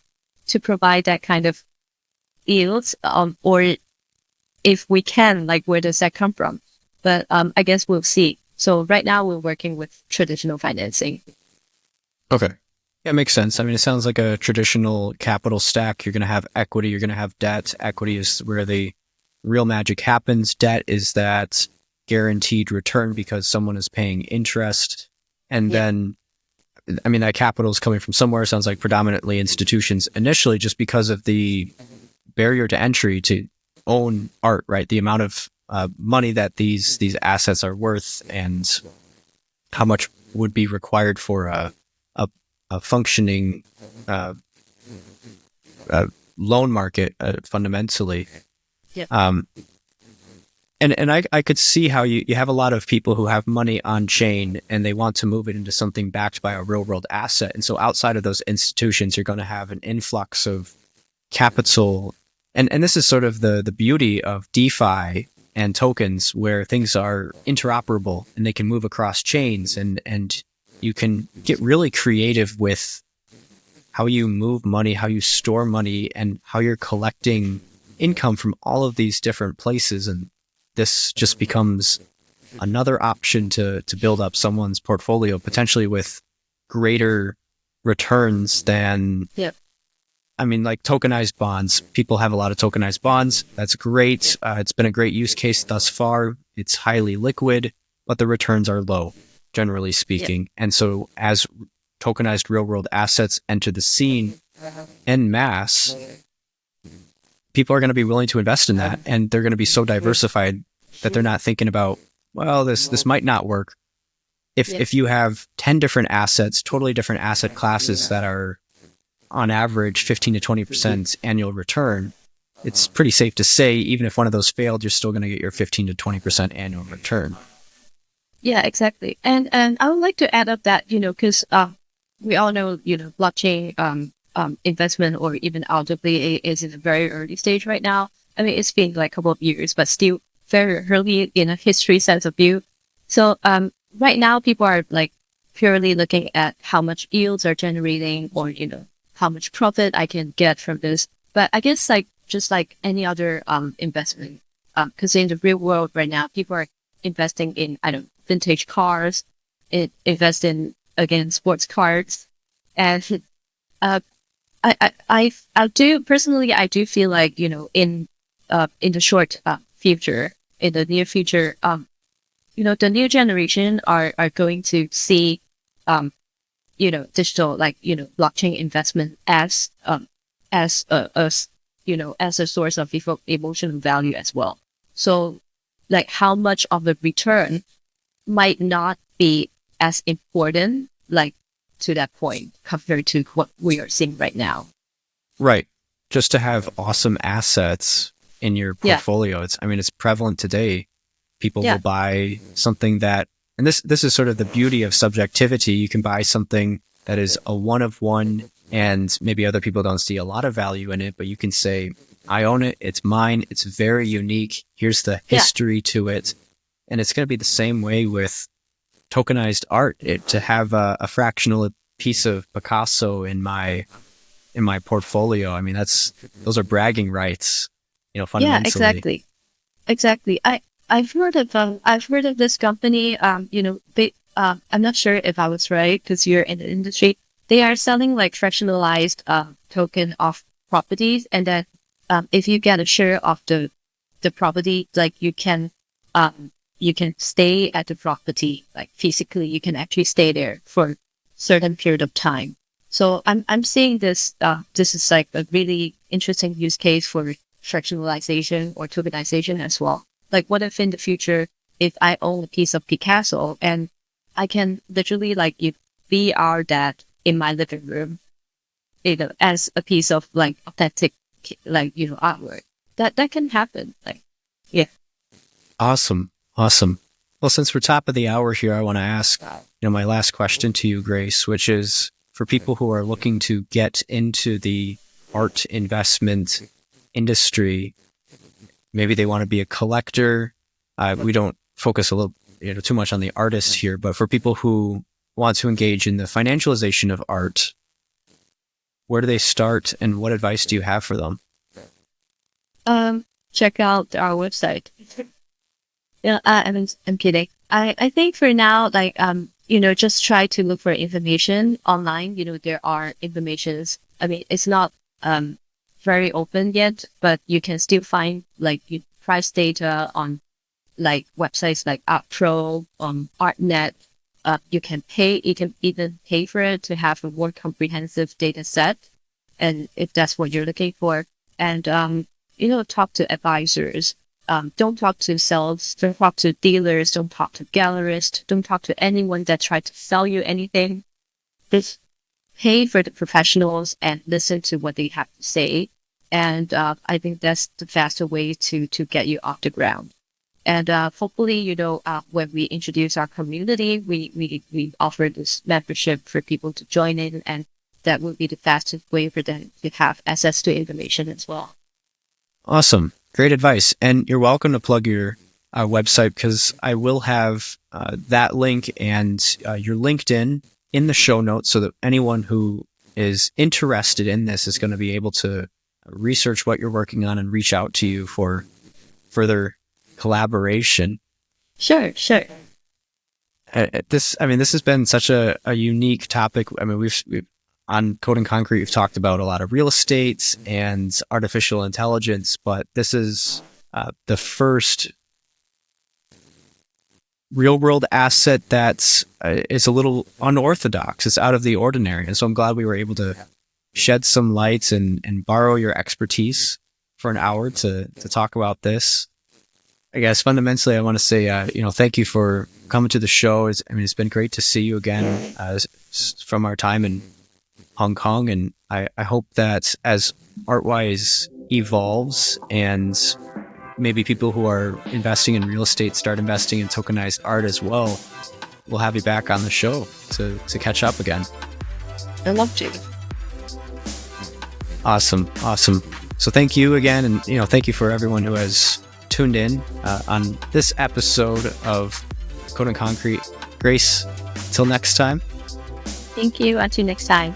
provide that kind of yields, or if we can, like, where does that come from? But I guess we'll see. So right now we're working with traditional financing. Okay. Yeah, it makes sense. I mean, it sounds like a traditional capital stack. You're going to have equity, you're going to have debt. Equity is where the real magic happens. Debt is that guaranteed return because someone is paying interest. And then, I mean, that capital is coming from somewhere. It sounds like predominantly institutions initially, just because of the barrier to entry to own art, right? The amount of money that these assets are worth and how much would be required for a functioning loan market, fundamentally. Yeah. And I could see how you have a lot of people who have money on chain and they want to move it into something backed by a real world asset. And so outside of those institutions, you're going to have an influx of capital. And this is sort of the beauty of DeFi and tokens, where things are interoperable and they can move across chains, and you can get really creative with how you move money, how you store money, and how you're collecting income from all of these different places. And this just becomes another option to build up someone's portfolio, potentially with greater returns than, I mean, like tokenized bonds. People have a lot of tokenized bonds. That's great. It's been a great use case thus far. It's highly liquid, but the returns are low, generally speaking. And so as tokenized real world assets enter the scene en masse, people are going to be willing to invest in that, and they're going to be so diversified that they're not thinking about, well, this might not work. If you have 10 different assets, totally different asset classes that are on average 15 to 20% annual return, it's pretty safe to say, even if one of those failed, you're still going to get your 15 to 20% annual return. Yeah, exactly. And I would like to add up that, because we all know, blockchain investment or even RWA is in a very early stage right now. I mean, it's been like a couple of years, but still very early in a history sense of view. So right now, people are like purely looking at how much yields are generating, or, how much profit I can get from this. But I guess like just like any other investment, because in the real world right now, people are investing in, I don't know, vintage cars, invest in, again, sports cards. And I do personally, I do feel like, in the short future, in the near future, the new generation are going to see, digital, like, blockchain investment as a source of emotional value as well. So like how much of the return might not be as important, like to that point, compared to what we are seeing right now. Right. Just to have awesome assets in your portfolio. It's prevalent today. People will buy something that, and this is sort of the beauty of subjectivity. You can buy something that is a one of one, and maybe other people don't see a lot of value in it, but you can say, I own it, it's mine, it's very unique, here's the history to it. And it's going to be the same way with tokenized art. To have a fractional piece of Picasso in my portfolio, I mean, those are bragging rights, fundamentally. Yeah, exactly. I've heard of this company. I'm not sure if I was right because you're in the industry. They are selling like fractionalized token of properties, and then if you get a share of the property, like you can stay at the property, like physically, you can actually stay there for a certain period of time. So I'm seeing this. This is like a really interesting use case for fractionalization or tokenization as well. Like, what if in the future, if I own a piece of Picasso and I can literally like VR that in my living room, as a piece of like authentic, like, artwork. That can happen. Like, yeah. Awesome. Well, since we're top of the hour here, I want to ask, my last question to you, Grace, which is for people who are looking to get into the art investment industry. Maybe they want to be a collector. We don't focus a little, too much on the artists here, but for people who want to engage in the financialization of art, where do they start, and what advice do you have for them? Check out our website. Yeah, I'm kidding. I think for now, like, just try to look for information online. There are informations. I mean, it's not very open yet, but you can still find like price data on like websites like ArtPro, ArtNet. You can even pay for it to have a more comprehensive data set, and if that's what you're looking for. And talk to advisors. Don't talk to sellers. Don't talk to dealers. Don't talk to gallerists. Don't talk to anyone that tried to sell you anything. Just pay for the professionals and listen to what they have to say. And I think that's the faster way to get you off the ground. And hopefully, when we introduce our community, we offer this membership for people to join in, and that will be the fastest way for them to have access to information as well. Awesome. Great advice. And you're welcome to plug your website, because I will have that link and your LinkedIn in the show notes, so that anyone who is interested in this is going to be able to research what you're working on and reach out to you for further collaboration. Sure. This has been such a unique topic. I mean, we've on Code and Concrete, we've talked about a lot of real estate and artificial intelligence, but this is the first real world asset that is a little unorthodox. It's out of the ordinary. And so I'm glad we were able to shed some light and borrow your expertise for an hour to talk about this. I guess fundamentally, I want to say, thank you for coming to the show. It's been great to see you again from our time in Hong Kong. And I hope that as ArtWise evolves and maybe people who are investing in real estate start investing in tokenized art as well, we'll have you back on the show to catch up again. I'd love to. Awesome. So thank you again. And, thank you for everyone who has tuned in on this episode of Code and Concrete. Grace, till next time. Thank you. Until next time.